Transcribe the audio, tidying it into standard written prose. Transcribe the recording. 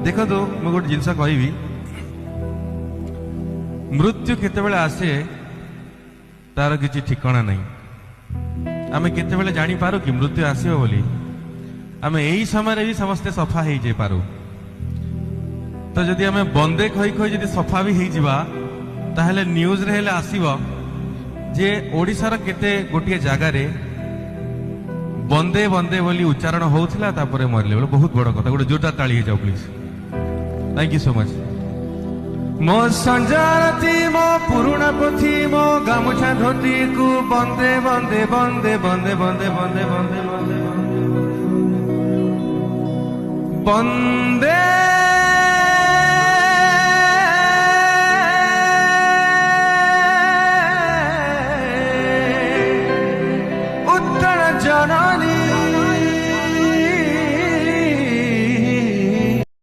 देखो मु गोटे जिनस कहबी मृत्यु केतेबेले आसे तार किसी ठिकाना नहीं। आमे केतेबेले जानी पारू कि मृत्यु आसीबो बोली। आमे एही समय भी समस्ते सफा हो जाई पारू। तो जदि आमे बंदे कही कही जदि सफा भी हो जावा ताहले न्यूज रे हेले आसीबो जे ओडिसार केते गोटिए जागा रे बंदे बंदे बोली उच्चारण होउथिला तापरे मरले बोले। बहुत बड़ कथा। गोटे जोरदार ताली हो जाओ please. Thank you so much. मो संजारती मो पुरुणा पोथी मो गामुछा धोती को बंदे बंदे बंदे बंदे बंदे बंदे बंदे बंदे बंदे